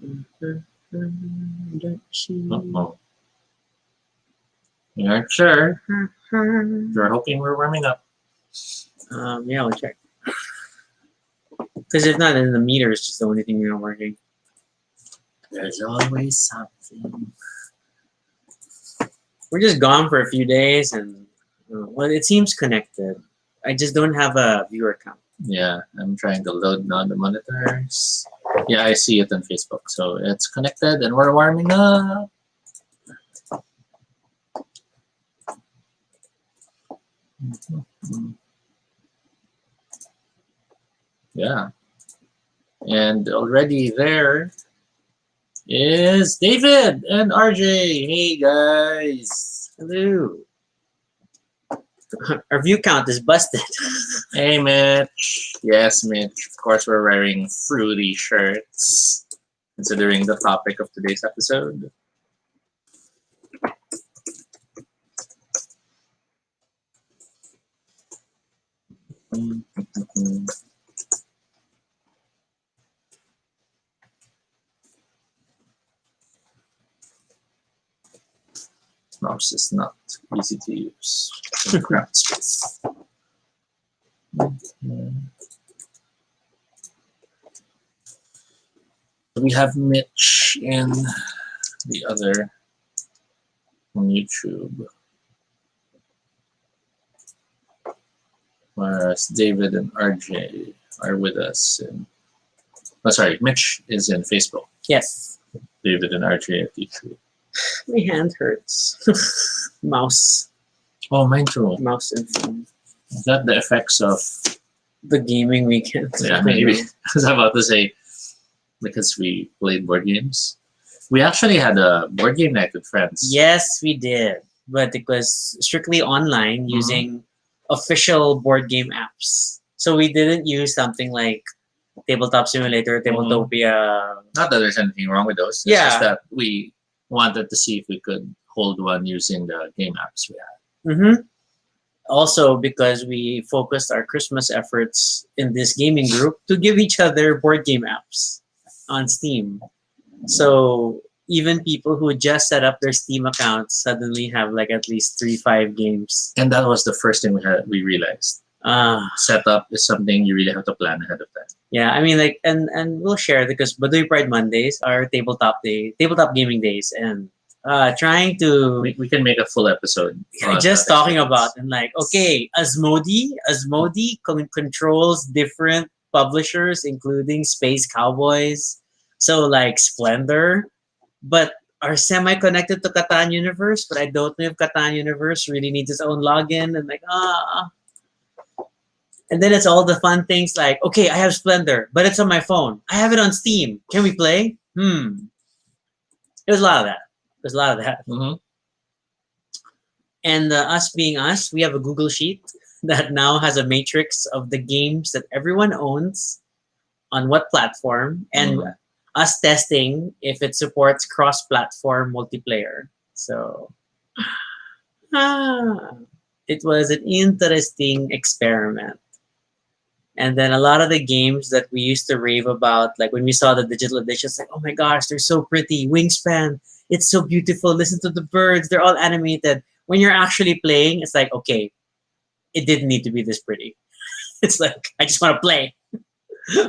Uh-oh. You aren't sure. You're hoping we're warming up. Yeah, we'll check. Because if not, then the meter is just the only thing not working. There's always something. We're just gone for a few days, and well, it seems connected. I just don't have a viewer count. Yeah, I'm trying to load now the monitors. Yeah, I see it on Facebook. So it's connected and we're warming up. Yeah. And already there is David and RJ. Hey guys. Hello. Our view count is busted. Hey Mitch. Yes, Mitch. Of course, we're wearing fruity shirts, considering the topic of today's episode. Mouse is not easy to use. Crap space. We have Mitch and the other on YouTube. Whereas David and RJ are with us. Sorry, Mitch is in Facebook. Yes. David and RJ at YouTube. My hand hurts. Mouse. Oh, mine too. Mouse and phone. Is that the effects of the gaming weekend? Yeah, maybe. I was about to say, because we played board games. We actually had a board game night with friends. Yes, we did. But it was strictly online using official board game apps. So we didn't use something like Tabletop Simulator, Tabletopia. Not that there's anything wrong with those. It's just that we wanted to see if we could hold one using the game apps we had. Also, because we focused our Christmas efforts in this gaming group to give each other board game apps on Steam. So even people who just set up their Steam accounts suddenly have like at least 3-5 games. And that was the first thing we realized. Setup is something you really have to plan ahead of time. Yeah, I mean, like, and we'll share because Baduy Pride Mondays are tabletop gaming days, and trying to we can make a full episode. Just talking about and like, okay, Asmodee controls different publishers, including Space Cowboys, so like Splendor, but are semi-connected to Catan Universe. But I don't know if Catan Universe really needs its own login, and like And then it's all the fun things like, okay, I have Splendor, but it's on my phone. I have it on Steam. Can we play? It was a lot of that. And us being us, we have a Google Sheet that now has a matrix of the games that everyone owns on what platform, and us testing if it supports cross-platform multiplayer. So it was an interesting experiment. And then a lot of the games that we used to rave about, like when we saw the digital editions, like, oh my gosh, they're so pretty. Wingspan, it's so beautiful. Listen to the birds. They're all animated. When you're actually playing, it's like, okay, it didn't need to be this pretty. It's like, I just want to play.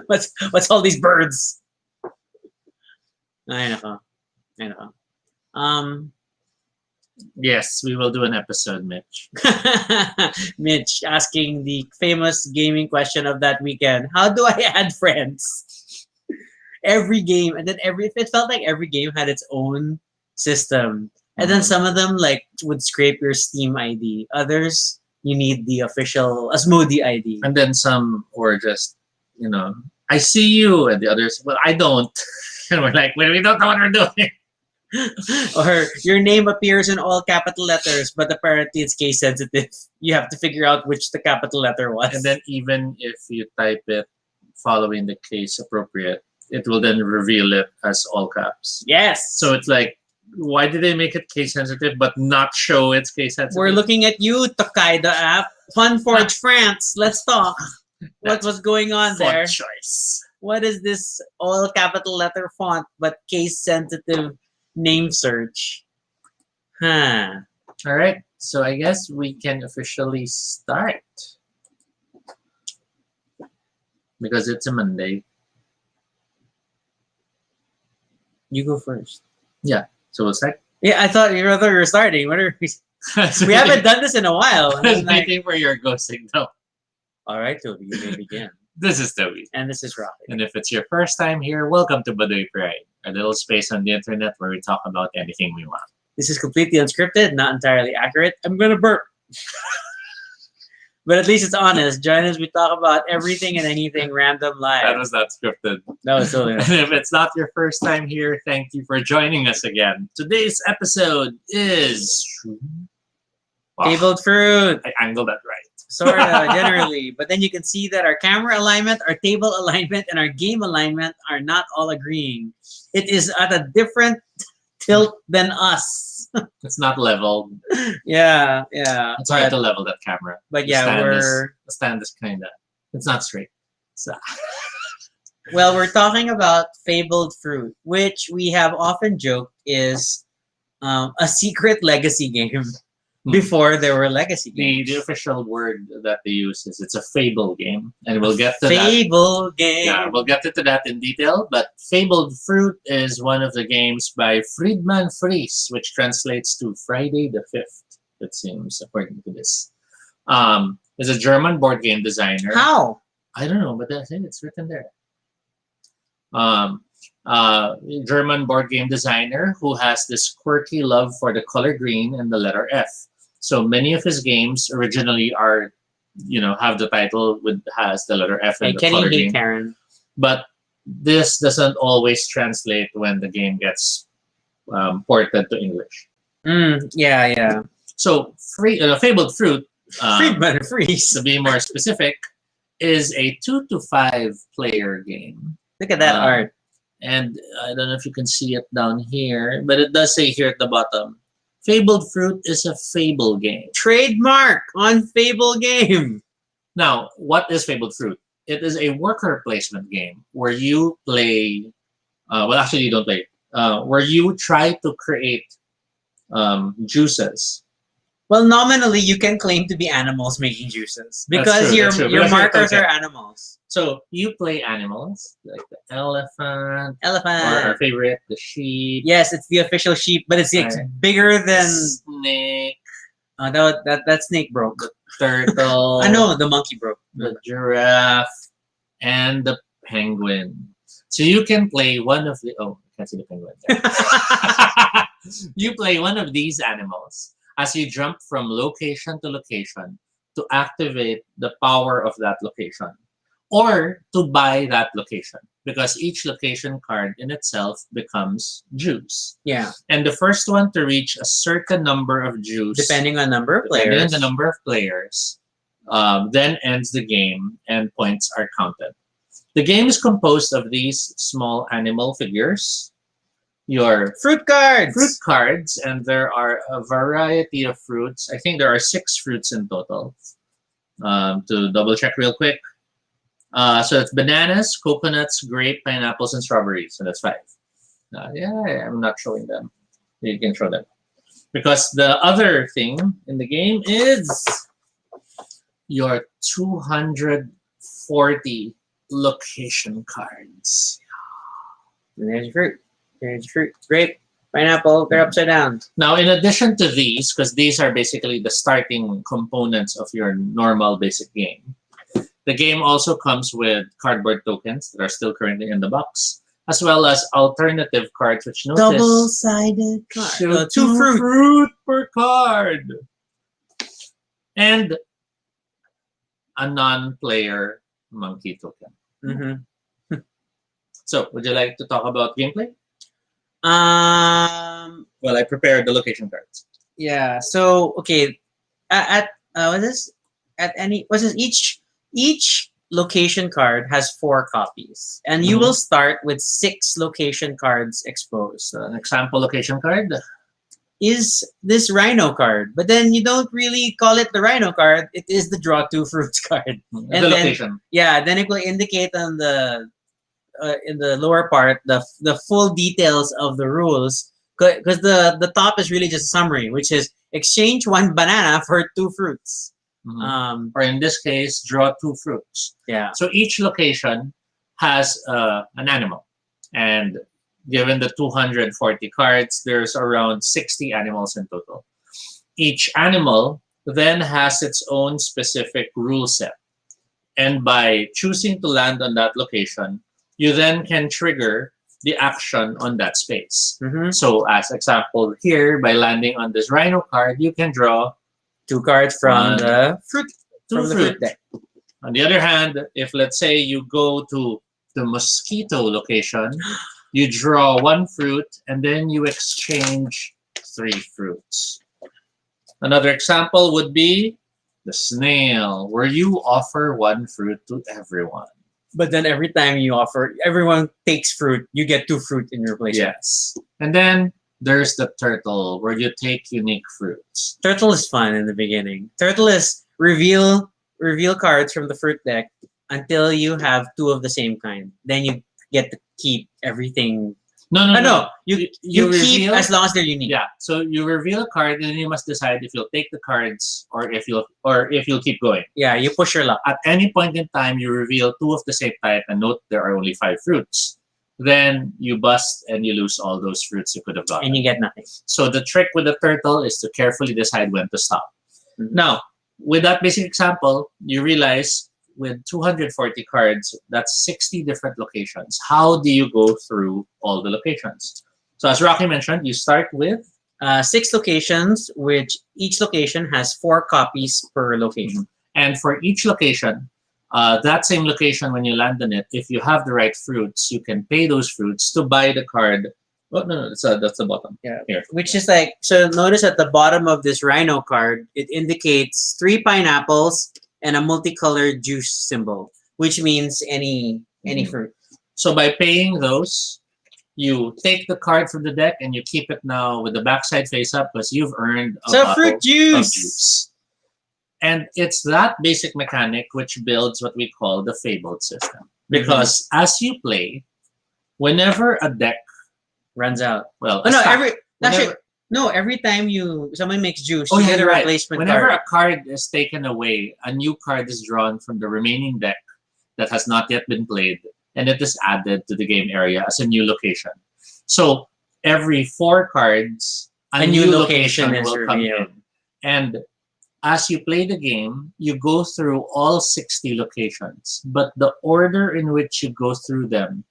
What's all these birds? I know. Yes, we will do an episode, Mitch. Mitch asking the famous gaming question of that weekend. How do I add friends? Every game, and then it felt like every game had its own system. And then some of them like would scrape your Steam ID. Others, you need the official Asmodee ID. And then some were just, I see you. And the others, well, I don't. And we're like, well, we don't know what we're doing. Or your name appears in all capital letters, but apparently it's case sensitive. You have to figure out which the capital letter was. And then even if you type it following the case appropriate, it will then reveal it as all caps. Yes. So it's like, why did they make it case sensitive but not show it's case sensitive? We're looking at you, Tokaido app. Funforge France. Let's talk. What was going on there? Choice. What is this all capital letter font but case sensitive name search? Huh. All right. So I guess we can officially start because it's a Monday. You go first. So we'll start. Yeah, I thought you were starting. What are we? We haven't done this in a while. I was waiting for your go signal. All right, Toby, you may begin. This is Toby. And this is Rocky. And if it's your first time here, welcome to Baduy Pride, a little space on the internet where we talk about anything we want. This is completely unscripted, not entirely accurate. I'm gonna burp. But at least it's honest. Join us. We talk about everything and anything random live. That was not scripted. That was totally. And if it's not your first time here, thank you for joining us again. Today's episode is Fabled Fruit. I angled that right. Sort of, generally. But then you can see that our camera alignment, our table alignment, and our game alignment are not all agreeing. It is at a different tilt than us. It's not leveled. Yeah. It's hard to level that camera. But yeah, the stand is kind of, it's not straight. So. Well, we're talking about Fabled Fruit, which we have often joked is a secret legacy game before there were legacy games. The official word that they use is it's a fable game, and we'll get to Fable game. Yeah, we'll get to that in detail. But Fabled Fruit is one of the games by Friedemann Friese, which translates to Friday the 5th. It seems, according to this, is a German board game designer. How? I don't know, but I think it's written there. German board game designer who has this quirky love for the color green and the letter F. So many of his games originally are, have the title has the letter F and the Kenny color hate green. Karen. But this doesn't always translate when the game gets ported to English. Yeah. So Fabled Fruit, Friedemann Friese. to be more specific, is a 2 to 5 player game. Look at that art. And I don't know if you can see it down here, but it does say here at the bottom, Fabled Fruit is a fable game. Trademark on Fable game. Now, what is Fabled Fruit? It is a worker placement game where you play, well, actually you don't play, where you try to create juices. Well, nominally, you can claim to be animals making juices because That's true. your markers are animals. So you play animals like the elephant, or Elephant. our favorite, the sheep. Yes, it's the official sheep, but it's bigger than snake. That snake broke. The turtle. I know the monkey broke. The giraffe, and the penguin. So you can play one of the. Oh, I can't see the penguin. You play one of these animals as you jump from location to location to activate the power of that location, or to buy that location, because each location card in itself becomes juice. Yeah. And the first one to reach a certain number of juice, Depending on number of depending on players. the number of players, then ends the game and points are counted. The game is composed of these small animal figures, your Fruit cards. fruit cards, and there are a variety of fruits. I think there are 6 fruits in total. To double check real quick. So it's bananas, coconuts, grape, pineapples, and strawberries. So that's 5. I'm not showing them. You can show them. Because the other thing in the game is your 240 location cards. And there's your fruit. There's your fruit. Grape, pineapple, they're upside down. Now, in addition to these, because these are basically the starting components of your normal basic game, the game also comes with cardboard tokens that are still currently in the box, as well as alternative cards, which notice Double-sided card. show Two fruit. per card, and a non-player monkey token. Mm-hmm. So, would you like to talk about gameplay? Um. Well, I prepared the location cards. Yeah. So okay, at what's this? At any what's this? Each location card has 4 copies, and you will start with 6 location cards exposed. So, an example location card Is this rhino card, but then you don't really call it the rhino card. It is the draw 2 fruits card. the then- location. Yeah. Then it will indicate on the in the lower part the full details of the rules, because the top is really just a summary, which is exchange one banana for two fruits. Or in this case, draw two fruits. Yeah. So each location has an animal, and given the 240 cards, there's around 60 animals in total. Each animal then has its own specific rule set. And by choosing to land on that location, you then can trigger the action on that space. So as example here, by landing on this rhino card, you can draw two cards from the fruit deck. On the other hand, if let's say you go to the mosquito location, you draw one fruit and then you exchange three fruits. Another example would be the snail, where you offer one fruit to everyone. But then every time you offer, everyone takes fruit, you get two fruit in your place. Yes. And then there's the turtle, where you take unique fruits. Turtle is fun in the beginning. Turtle is reveal cards from the fruit deck until you have two of the same kind. Then you get to keep everything. No. You keep reveal, as long as they're unique. Yeah. So you reveal a card, and then you must decide if you'll take the cards or if you'll keep going. Yeah, you push your luck. At any point in time, you reveal two of the same type, and note there are only 5 fruits. Then you bust and you lose all those fruits you could have gotten. And you get nothing. So the trick with the turtle is to carefully decide when to stop. Now, with that basic example, you realize with 240 cards, that's 60 different locations. How do you go through all the locations? So as Rocky mentioned, you start with 6 locations, which each location has 4 copies per location. And for each location, that same location, when you land on it, if you have the right fruits, you can pay those fruits to buy the card. Oh, no, that's the bottom. Yeah. Here. Which is like, so notice at the bottom of this rhino card, it indicates 3 pineapples and a multicolored juice symbol, which means any fruit. So by paying those, you take the card from the deck and you keep it now with the backside face up because you've earned a bottle fruit juice. of juice. And it's that basic mechanic which builds what we call the Fabled system. Because as you play, whenever a deck runs out. Well, every time someone makes juice, you get a right. replacement Whenever card. a card is taken away, a new card is drawn from the remaining deck that has not yet been played, and it is added to the game area as a new location. So every 4 cards, a new location will come in. And as you play the game, you go through all 60 locations, but the order in which you go through them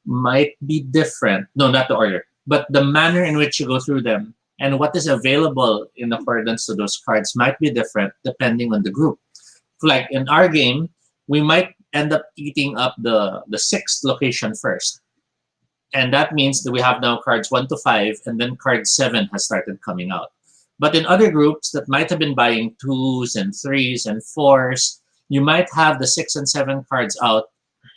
might be different. No, not the order, but the manner in which you go through them and what is available in accordance to those cards might be different depending on the group. Like in our game, we might end up eating up the 6th location first. And that means that we have now cards 1 to 5, and then card 7 has started coming out. But in other groups that might have been buying 2s and 3s and 4s, you might have the 6 and 7 cards out,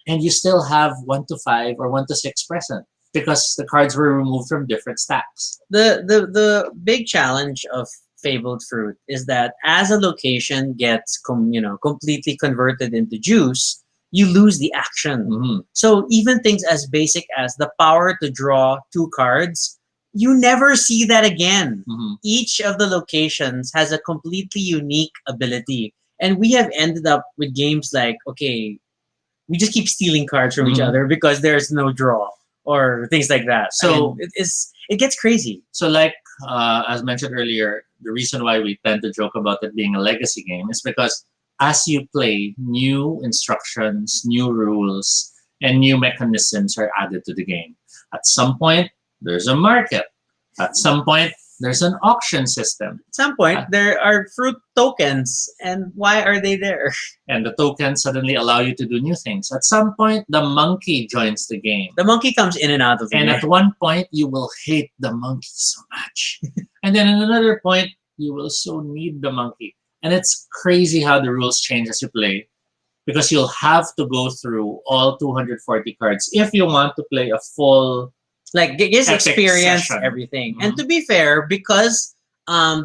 and you still have 1 to 5 or 1 to 6 present because the cards were removed from different stacks. The big challenge of Fabled Fruit is that as a location gets completely converted into juice, you lose the action. So even things as basic as the power to draw 2 cards, you never see that again. Each of the locations has a completely unique ability. And we have ended up with games like, okay, we just keep stealing cards from each other because there's no draw or things like that. So it gets crazy. So like, as mentioned earlier, the reason why we tend to joke about it being a legacy game is because as you play, new instructions, new rules, and new mechanisms are added to the game. At some point, there's a market. At some point, there's an auction system. At some point, there are fruit tokens. And why are they there? And the tokens suddenly allow you to do new things. At some point, the monkey joins the game. The monkey comes in and out of the game. And at one point, you will hate the monkey so much. And then at another point, you will so need the monkey. And it's crazy how the rules change as you play. Because you'll have to go through all 240 cards if you want to play a full... Like, just experience session. Everything. And to be fair, because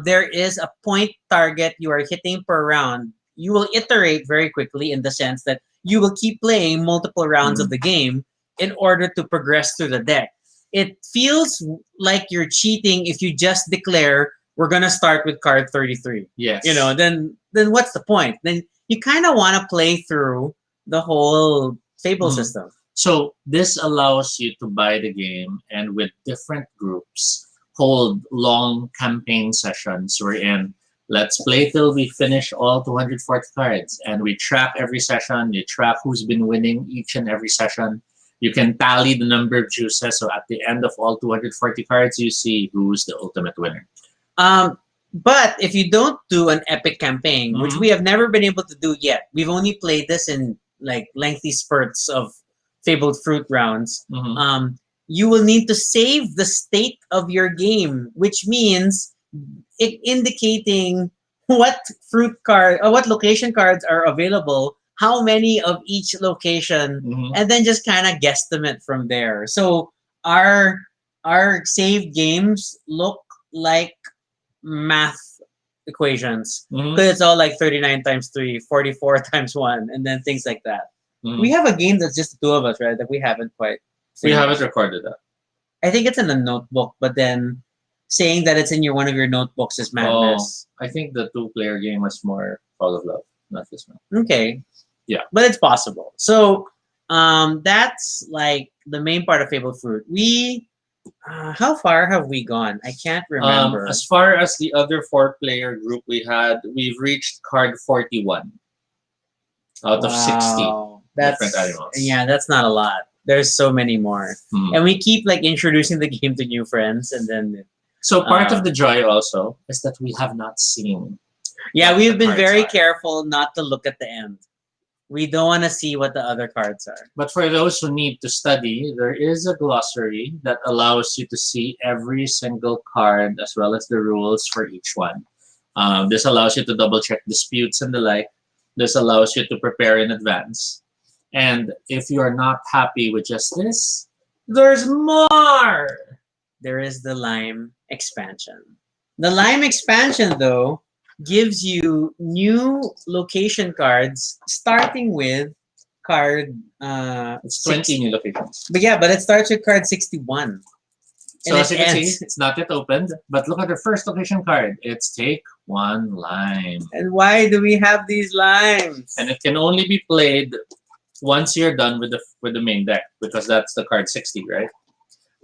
there is a point target you are hitting per round, you will iterate very quickly in the sense that you will keep playing multiple rounds of the game. in order to progress through the deck. It feels like you're cheating if you just declare we're gonna start with card 33. Yes. Then what's the point? Then you kind of want to play through the whole Fable Mhm. system. So this allows you to buy the game and with different groups hold long campaign sessions wherein let's play till we finish all 240 cards and we track every session. You track who's been winning each and every session. You can tally the number of juices. So at the end of all 240 cards, you see who's the ultimate winner. But if you don't do an epic campaign, which Mhm. we have never been able to do yet, we've only played this in like lengthy spurts of Fabled Fruit rounds. Mhm. You will need to save the state of your game, which means indicating what fruit card or what location cards are available, how many of each location, Mhm. and then just kind of guesstimate from there. So our our saved games look like math equations Mhm. because it's all like 39 times 3, 44 times 1, and then things like that. Mhm. We have a game that's just the two of us, right? That we haven't quite We finished. haven't recorded that. I think it's in a notebook, but then saying that it's in one of your notebooks is madness. I think the two-player game was more Fall of Love, not this one. Okay. Yeah. But it's possible. So that's like the main part of Fabled Fruit. We how far have we gone? I can't remember. As far as the other four-player group we've reached card 41 out of 60 different animals. Yeah, that's not a lot. There's so many more. Hmm. And we keep like introducing the game to new friends and then So part of the joy also is that we have not seen. yeah, what we've the been cards very are. careful not to look at the end. We don't want to see what the other cards are. But for those who need to study, there is a glossary that allows you to see every single card as well as the rules for each one. This allows you to double check disputes and the like. This allows you to prepare in advance. And if you are not happy with just this, there's more. There is the Lime expansion. The Lime expansion, though, gives you new location cards, starting with card. It's 20 new locations. But yeah, but it starts with card 61. So And as it you can ends. see, it's not yet opened. But look at the first location card. It's Take One Lime. And why do we have these limes? And it can only be played once you're done with the main deck because that's the card 60, right?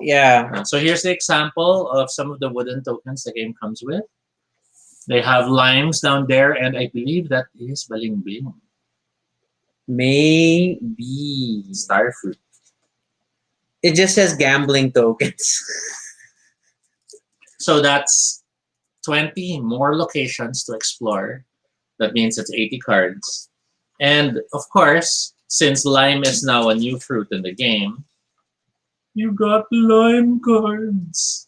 Yeah. So here's the example of some of the wooden tokens the game comes with. They have limes down there, and I believe that is Baling Bing. Maybe. Starfruit. It just says gambling tokens. So that's 20 more locations to explore. That means it's 80 cards. And of course, since lime is now a new fruit in the game, you got lime cards.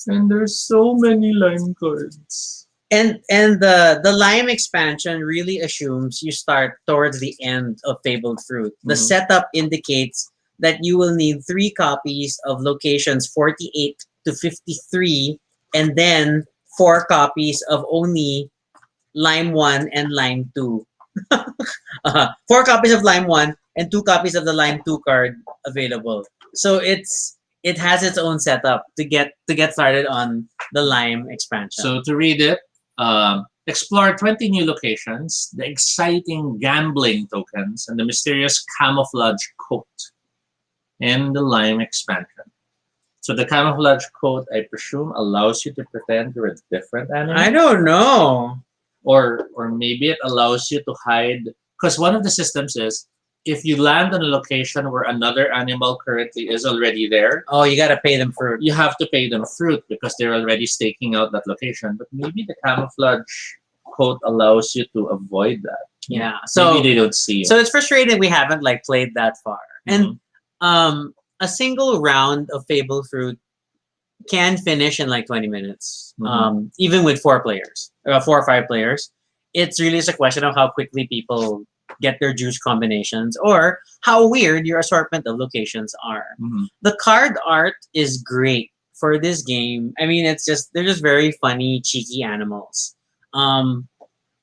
And there's so many lime cards. And the Lime expansion really assumes you start towards the end of Fabled Fruit. The Mhm. setup indicates that you will need 3 copies of locations 48 to 53, and then 4 copies of only Lime 1 and Lime 2. 4 copies of Lime 1 and 2 copies of the Lime 2 card available. So it has its own setup to get started on the Lime expansion. So to read it, explore 20 new locations, the exciting gambling tokens, and the mysterious camouflage coat in the lime expansion. So the camouflage coat, I presume, allows you to pretend you're a different animal. I don't know. Or maybe it allows you to hide, because one of the systems is if you land on a location where another animal currently is already there, Oh, you gotta pay them fruit. you have to pay them fruit because they're already staking out that location. But maybe the camouflage coat allows you to avoid that. Yeah. So maybe they don't see you. so it's frustrating we haven't like played that far. Mhm. And a single round of Fable Fruit can finish in like 20 minutes. Mhm. Even with 4 players, 4 or 5 players. It's really just a question of how quickly people get their juice combinations or how weird your assortment of locations are. Mhm. The card art is great for this game. I mean, they're just very funny, cheeky animals.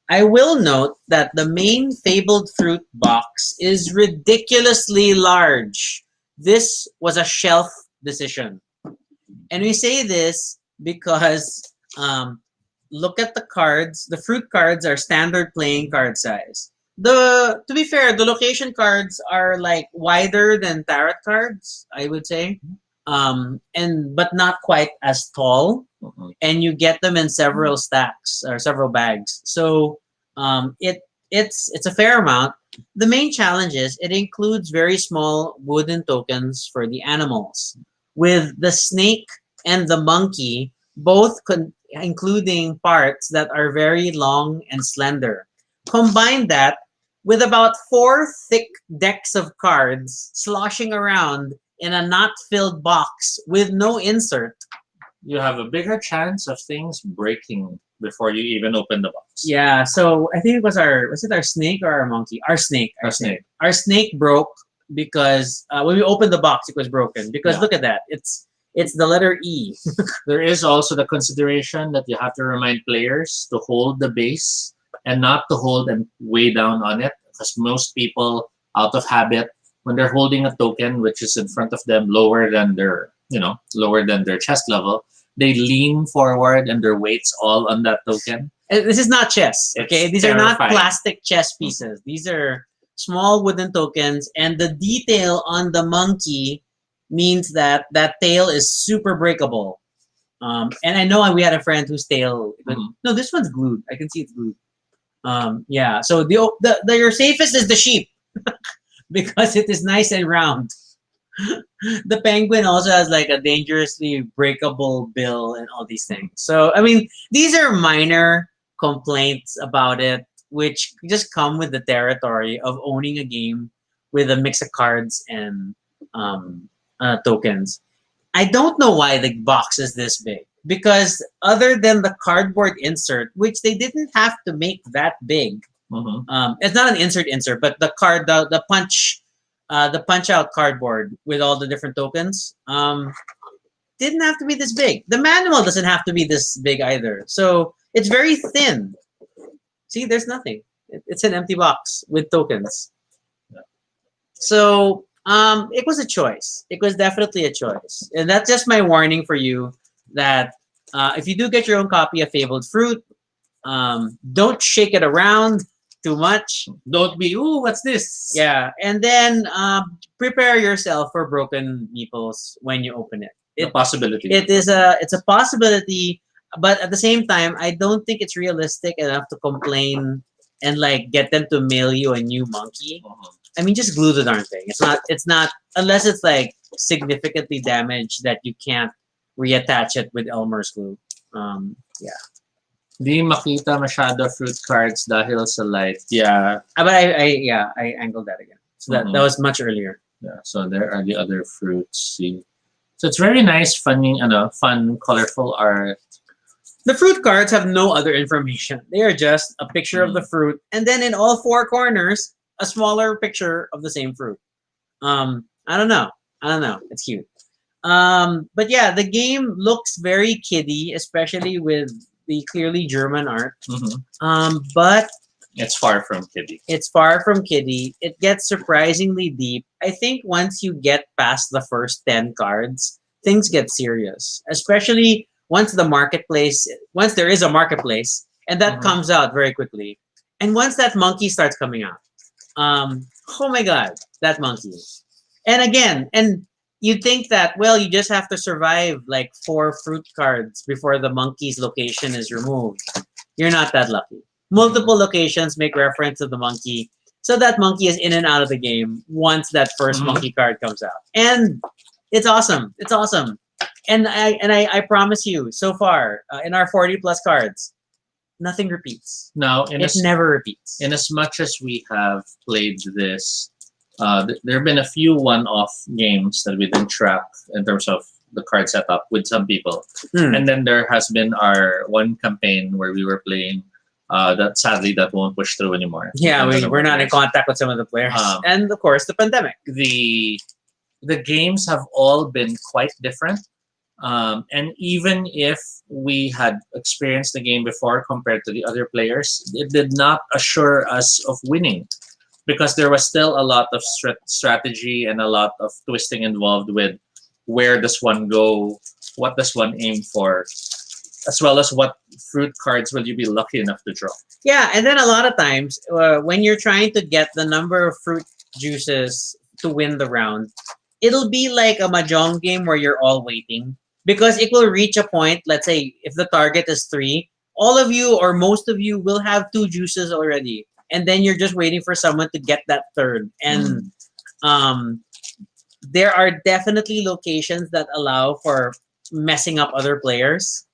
I will note that the main Fabled Fruit box is ridiculously large. this was a shelf decision. And we say this because look at the cards. The fruit cards are standard playing card size. To be fair, the location cards are like wider than tarot cards, I would say, and but not quite as tall. And you get them in several stacks or several bags. So it's a fair amount. The main challenge is it includes very small wooden tokens for the animals, with the snake and the monkey both including parts that are very long and slender. Combine that with about 4 thick decks of cards sloshing around in a not filled box with no insert. You have a bigger chance of things breaking before you even open the box. Yeah, so I think it was our snake or our monkey? Our snake. Our snake. Our snake broke because when we opened the box, it was broken. Because Yeah. look at that, it's the letter E. There is also the consideration that you have to remind players to hold the base and not to hold and weigh down on it, because most people, out of habit, when they're holding a token which is in front of them lower than their chest level, they lean forward and their weight's all on that token. This is not chess, okay? It's These are not terrifying. plastic chess pieces. These are small wooden tokens, and the detail on the monkey means that that tail is super breakable. And I know we had a friend whose tail. No, this one's glued. I can see it's glued. Yeah. So the your safest is the sheep because it is nice and round. The penguin also has like a dangerously breakable bill and all these things. So I mean, these are minor complaints about it, which just come with the territory of owning a game with a mix of cards and tokens. I don't know why the box is this big, because other than the cardboard insert, which they didn't have to make that big. It's not an insert, but the card, the punch out cardboard with all the different tokens, didn't have to be this big. The manual doesn't have to be this big either. So it's very thin. See, there's nothing. It's an empty box with tokens. So it was a choice. It was definitely a choice. And that's just my warning for you that if you do get your own copy of Fabled Fruit, don't shake it around too much. Don't be, ooh, what's this? Yeah. And then prepare yourself for broken meeples when you open it. The possibility. It's a possibility, but at the same time, I don't think it's realistic enough to complain and like get them to mail you a new monkey. I mean, just glue the darn thing. It's not unless it's like significantly damaged that you can't reattach it with Elmer's glue. Yeah. Di makita masyado fruit cards dahil sa light. Yeah. But I angled that again. So that was much earlier. Yeah. So there are the other fruits. See. So it's very nice, fun, colorful art. The fruit cards have no other information. They are just a picture of the fruit, and then in all 4 corners, a smaller picture of the same fruit. I don't know. It's cute. But yeah, the game looks very kiddie, especially with the clearly German art. But it's far from kiddie. It's far from kiddie. It gets surprisingly deep. I think once you get past the first 10 cards, things get serious. Especially once there is a marketplace, and that comes out very quickly. And once that monkey starts coming out, oh my God, that monkey. And you'd think that, well, you just have to survive like 4 fruit cards before the monkey's location is removed. You're not that lucky. Multiple locations make reference to the monkey, so that monkey is in and out of the game once that first monkey card comes out. And it's awesome. It's awesome. And I promise you, so far, in our 40 plus cards, nothing repeats. No, it never repeats. In as much as we have played this, there have been a few one-off games that we didn't track in terms of the card setup with some people. And then there has been our one campaign where we were playing that sadly that won't push through anymore. Yeah, we're not in contact with some of the players. And of course, the pandemic. The games have all been quite different. And even if we had experienced the game before compared to the other players, it did not assure us of winning. because there was still a lot of strategy and a lot of twisting involved with where does one go, what does one aim for, as well as what fruit cards will you be lucky enough to draw. Yeah, and then a lot of times when you're trying to get the number of fruit juices to win the round, it'll be like a mahjong game where you're all waiting because it will reach a point. Let's say if the target is 3, all of you or most of you will have 2 juices already, and then you're just waiting for someone to get that third. And there are definitely locations that allow for messing up other players.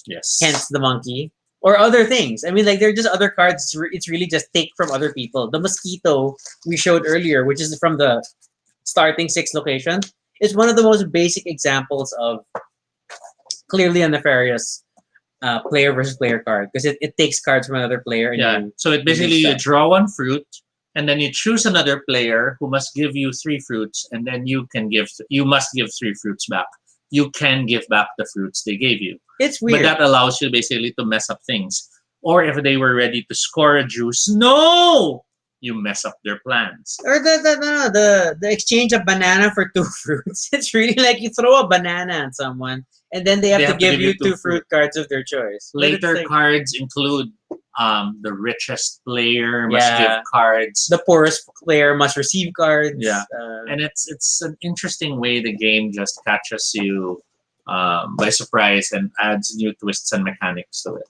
Yes. Hence the monkey. Or other things. I mean, like, they're just other cards. It's really just take from other people. The mosquito we showed earlier, which is from the starting 6 location, is one of the most basic examples of clearly a nefarious player versus player card. Because it takes cards from another player. And so it basically you draw 1 fruit, and then you choose another player who must give you 3 fruits, and then you must give 3 fruits back. You can give back the fruits they gave you. It's weird. But that allows you basically to mess up things. Or if they were ready to score a juice, no! You mess up their plans. Or the exchange of banana for 2 fruits. It's really like you throw a banana at someone, and then they have to give you 2 fruit cards of their choice. Later cards include the richest player must give cards. The poorest player must receive cards. Yeah, and it's an interesting way the game just catches you by surprise and adds new twists and mechanics to it.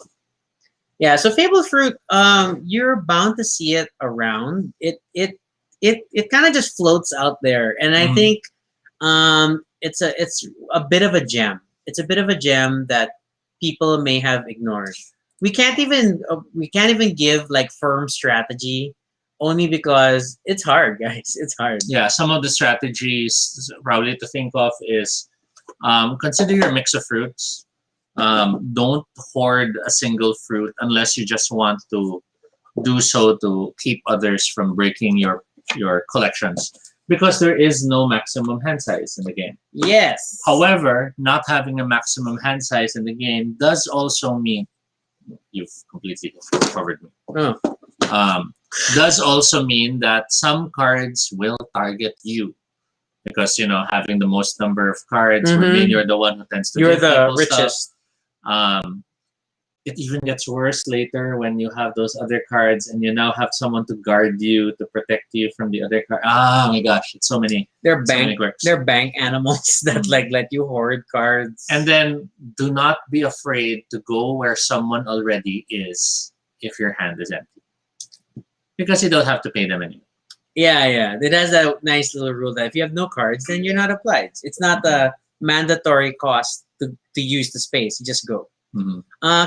Yeah, so Fabled Fruit, you're bound to see it around. It kind of just floats out there, and I think it's a bit of a gem. It's a bit of a gem that people may have ignored. We can't even give like firm strategy, only because it's hard, guys. It's hard. Yeah, some of the strategies probably to think of is consider your mix of fruits. Don't hoard a single fruit unless you just want to do so to keep others from breaking your collections, because there is no maximum hand size in the game. Yes. However, not having a maximum hand size in the game does also mean you've completely covered me. Does also mean that some cards will target you. Because, having the most number of cards would mean you're the one who tends to You're give the people richest. stuff. It even gets worse later when you have those other cards and you now have someone to guard you, to protect you from the other card. Oh my gosh, it's so many. They're many quirks. They're bank animals that like let you hoard cards. And then do not be afraid to go where someone already is if your hand is empty, because you don't have to pay them anymore. Yeah. It has a nice little rule that if you have no cards, then you're not obliged. It's not a mandatory cost to use the space. You just go.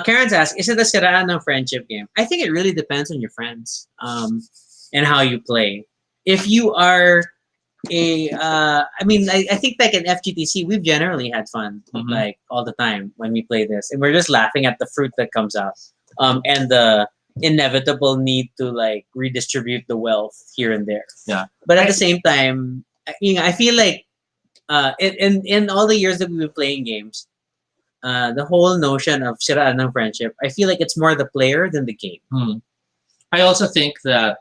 Karen's asked, is it a siraan ng friendship game? I think it really depends on your friends and how you play. If you are I think like in FGTC, we've generally had fun like all the time when we play this. And we're just laughing at the fruit that comes out and the inevitable need to like redistribute the wealth here and there. Yeah. But at the same time, I feel like in all the years that we've been playing games, the whole notion of siraan ng friendship, I feel like it's more the player than the game. I also think that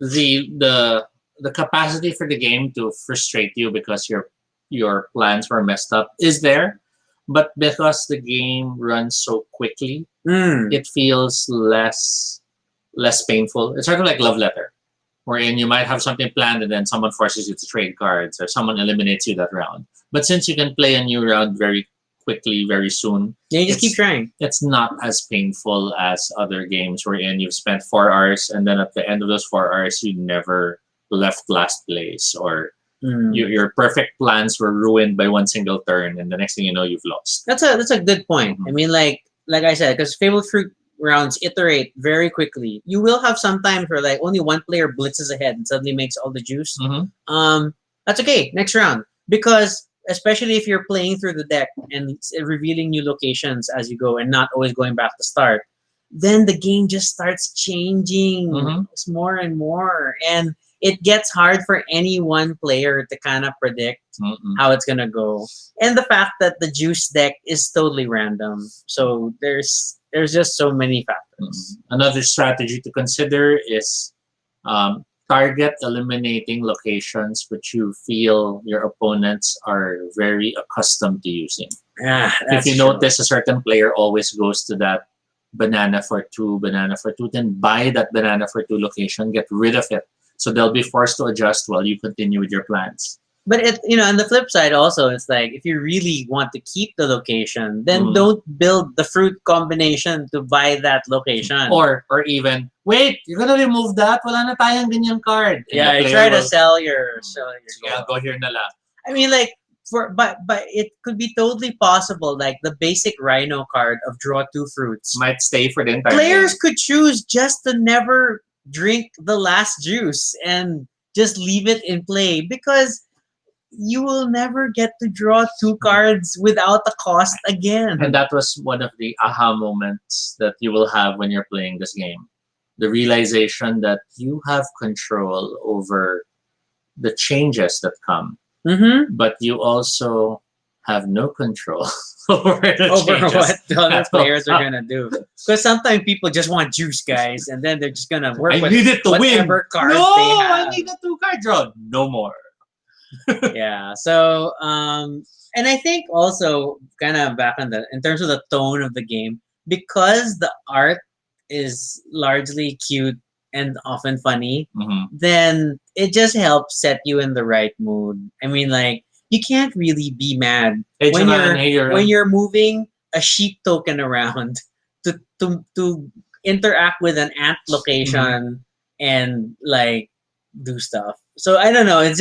the capacity for the game to frustrate you because your plans were messed up is there, but because the game runs so quickly, it feels less painful. It's sort of like Love Letter, wherein you might have something planned and then someone forces you to trade cards or someone eliminates you that round. But since you can play a new round very quickly, very soon, you just keep trying. It's not as painful as other games wherein you've spent 4 hours and then at the end of those 4 hours you never left last place, or your perfect plans were ruined by one single turn and the next thing you know you've lost. That's a good point. I mean, like I said, because Fabled Fruit rounds iterate very quickly. You will have some times where like only one player blitzes ahead and suddenly makes all the juice. That's okay. Next round, because especially if you're playing through the deck and revealing new locations as you go and not always going back to start, then the game just starts changing more and more, and it gets hard for any one player to kind of predict how it's gonna go. And the fact that the juice deck is totally random, so there's just so many factors. Another strategy to consider is target eliminating locations which you feel your opponents are very accustomed to using. Yeah, If that's you true. notice a certain player always goes to that banana for two, then buy that banana for two location, get rid of it. So they'll be forced to adjust while you continue with your plans. But on the flip side also, it's like if you really want to keep the location, then Mhm. don't build the fruit combination to buy that location. Or even, wait, you're gonna remove that? Wala na tayong ganyan card. And yeah, the you player try to will, sell your sige, I'll go here na lang. I mean, like but it could be totally possible. Like the basic Rhino card of draw two fruits, Might stay for the entire players game. could choose just to never drink the last juice and just leave it in play because you will never get to draw two cards without the cost again. And that was one of the aha moments that you will have when you're playing this game. The realization that you have control over the changes that come, Mm-hmm. but you also have no control over the Over changes. what the other that will players are come. gonna do. Because sometimes people just want juice, guys, and then they're just gonna work I with need it to win. whatever cards No, they I have. need a two card draw. No more. Yeah. So, and I think also kind of back on in terms of the tone of the game, because the art is largely cute and often funny, Mhm. then it just helps set you in the right mood. I mean, like you can't really be mad Hey, when Jovan, hey, you're when you're moving a sheep token around to interact with an ant location and like do stuff. So I don't know. It's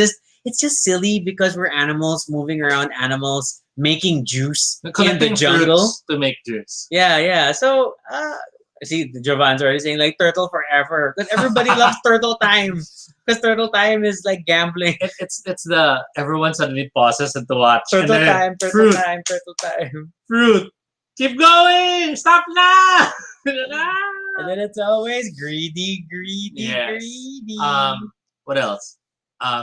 just silly because we're animals moving around animals making juice in the collecting jungle. fruits to make juice. Yeah, yeah. So see, Jovan's already saying like turtle forever because everybody loves turtle time because turtle time is like gambling. It's the everyone suddenly pauses and to watch. Turtle and then, time, turtle fruit, time, turtle time. fruit. Keep going. Stop now. And then it's always greedy, greedy, Yes. greedy. What else?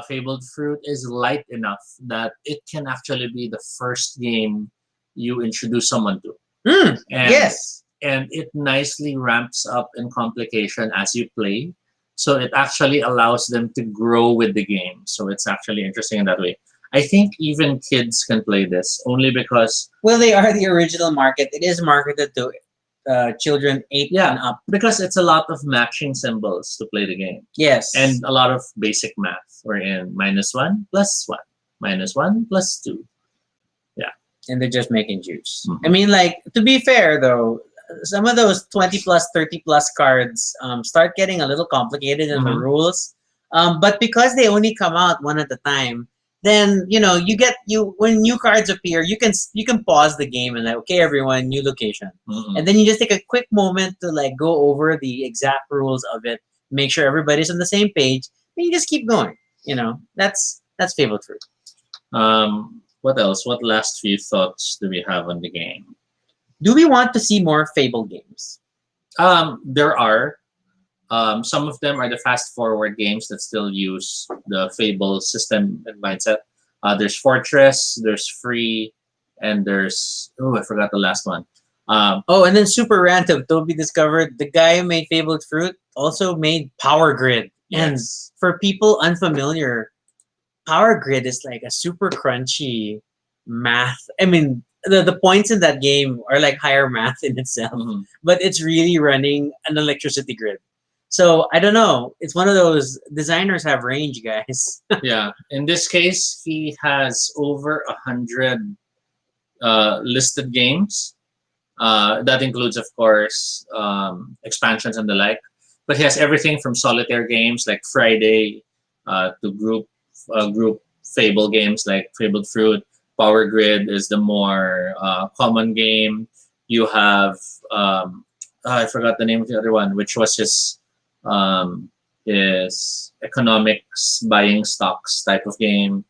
Fabled Fruit is light enough that it can actually be the first game you introduce someone to. And, Yes. And it nicely ramps up in complication as you play. So it actually allows them to grow with the game. So it's actually interesting in that way. I think even kids can play this only because Well, they are the original market. It is marketed to children 8 and up. because it's a lot of matching symbols to play the game. Yes. And a lot of basic math. We're in -1 + 1, -1 + 2. And they're just making juice. Mhm. I mean, like, to be fair, though, some of those 20 plus, 30 plus cards start getting a little complicated in the Mhm. rules. But because they only come out one at a time, then when new cards appear, you can pause the game and like, okay, everyone, new location. Mhm. And then you just take a quick moment to like go over the exact rules of it, make sure everybody's on the same page, and you just keep going. That's Fabled Fruit. What else? What last few thoughts do we have on the game? Do we want to see more Fable games? There are. Some of them are the fast forward games that still use the Fable system and mindset. There's Fortress, there's Free, and there's I forgot the last one. Oh, and then super random. Toby discovered the guy who made Fabled Fruit also made Power Grid. And Yes. for people unfamiliar, Power Grid is like a super crunchy math. I mean, the points in that game are like higher math in itself, Mhm. but it's really running an electricity grid. So I don't know. It's one of those designers have range, guys. Yeah. In this case, he has over 100 listed games. That includes, of course, expansions and the like. But he has everything from solitaire games like Friday to group Fable games like Fabled Fruit. Power Grid is the more common game. You have I forgot the name of the other one, which was his economics buying stocks type of game.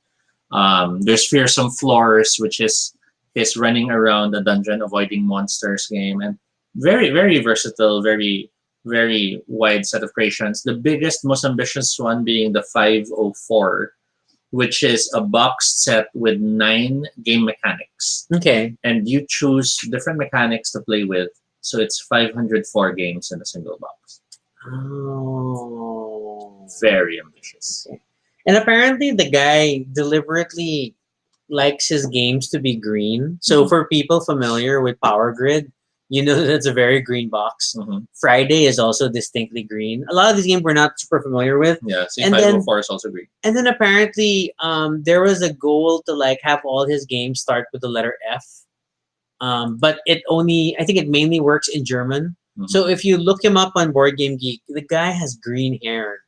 There's Fearsome Floors, which is his running around the dungeon avoiding monsters game, and very very versatile, very very wide set of creations. The biggest, most ambitious one being the 504, which is a box set with 9 game mechanics. Okay. And you choose different mechanics to play with So it's 504 games in a single box. Oh. Very ambitious. Okay. And apparently the guy deliberately likes his games to be green. So Mhm. for people familiar with Power Grid, you know that's a very green box. Mhm. Friday is also distinctly green. A lot of these games we're not super familiar with. Yeah, see, And then 504 is also green. and then apparently there was a goal to like have all his games start with the letter F. But it only I think it mainly works in German. Mhm. So if you look him up on Board Game Geek, the guy has green hair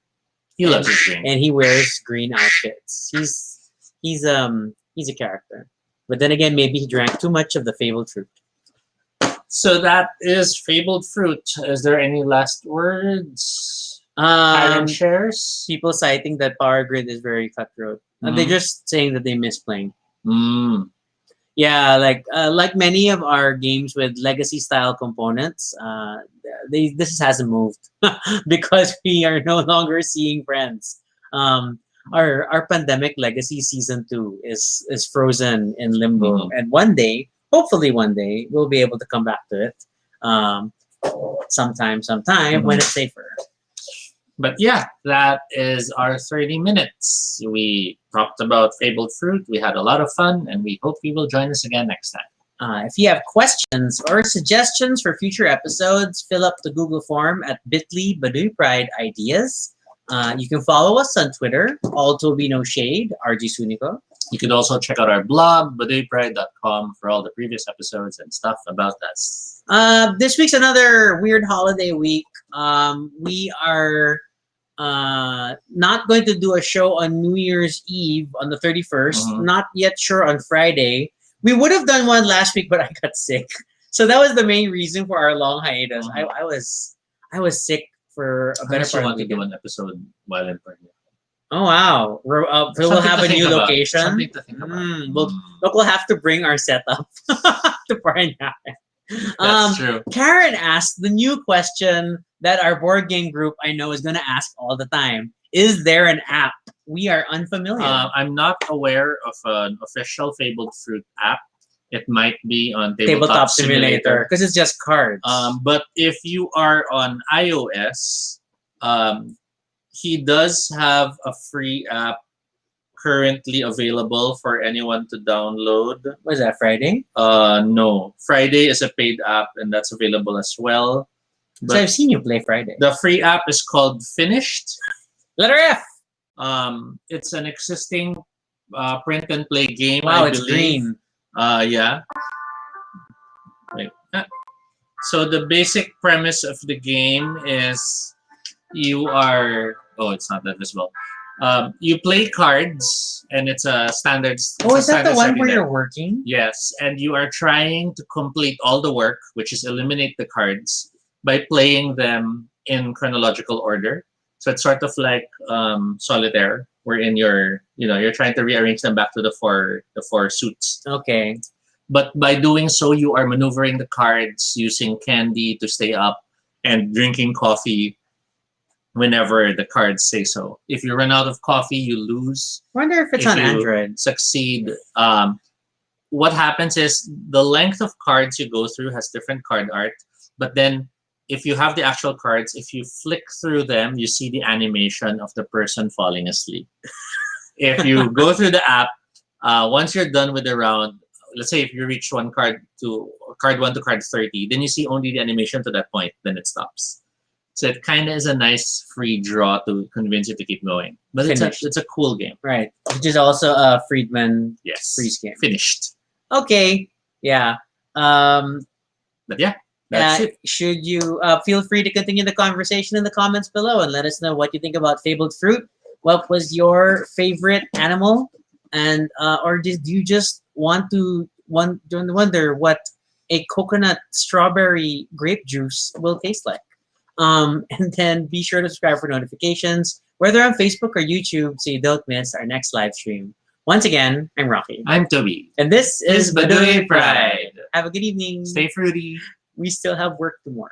He loves his green. and he wears green outfits. He's a character. But then again, maybe he drank too much of the Fabled Fruit. So that is Fabled Fruit. Is there any last words? Iron shares? People citing that Power Grid is very cutthroat. Mhm. They're just saying that they miss playing. Mm. Yeah, like many of our games with legacy style components, this hasn't moved because we are no longer seeing friends. Our pandemic legacy season 2 is frozen in limbo, Mhm. and one day, hopefully one day, we'll be able to come back to it. Sometime when it's safer. But yeah, that is our 30 minutes. We talked about Fabled Fruit. We had a lot of fun, and we hope you will join us again next time. If you have questions or suggestions for future episodes, fill up the Google form at bit.ly Baduy Pride Ideas. You can follow us on Twitter, all Toby No Shade, RG Sunico. You could also check out our blog, baduypride.com, for all the previous episodes and stuff about us. This week's another weird holiday week. We are not going to do a show on New Year's Eve on the 31st. Mhm. Not yet sure on Friday. We would have done one last week, but I got sick. So that was the main reason for our long hiatus. Mhm. I was sick for a better Unless you part of want the to do weekend. an episode while in pregnant. Oh wow! We'll Something have to a think new about. location. Something to think about. We'll have to bring our setup to Paranaque. That's true. Karen asked the new question that our board game group I know is going to ask all the time: is there an app? We are unfamiliar. I'm not aware of an official Fabled Fruit app. It might be on Tabletop Simulator because it's just cards. But if you are on iOS, he does have a free app currently available for anyone to download. Was that Friday? No. Friday is a paid app, and that's available as well. So I've seen you play Friday. The free app is called Finished. Letter F. It's an existing print and play game. Wow, I it's believe. green. Yeah. Like that. So the basic premise of the game is you are. Oh, it's not that visible. You play cards, and it's a standard. Oh, is that the one setting where there. you're working? Yes, and you are trying to complete all the work, which is eliminate the cards, by playing them in chronological order. So it's sort of like solitaire, wherein you're trying to rearrange them back to the four suits. Okay. But by doing so, you are maneuvering the cards using candy to stay up and drinking coffee whenever the cards say so. If you run out of coffee, you lose. I wonder if it's If on you Android. Succeed. What happens is the length of cards you go through has different card art, but then if you have the actual cards, if you flick through them, you see the animation of the person falling asleep. If you go through the app, once you're done with the round, let's say if you reach card 1 to card 30, then you see only the animation to that point, then it stops. So it kind of is a nice free draw to convince you to keep going. But it's a cool game. Right. Which is also a Friedemann Friese game. Finished. Okay. Yeah. But yeah, that's it. Should you feel free to continue the conversation in the comments below and let us know what you think about Fabled Fruit. What was your favorite animal? And or do you just wonder what a coconut strawberry grape juice will taste like? And then be sure to subscribe for notifications, whether on Facebook or YouTube, so you don't miss our next live stream. Once again, I'm Rocky. I'm Toby. And this is Baduy Pride. Have a good evening. Stay fruity. We still have work tomorrow.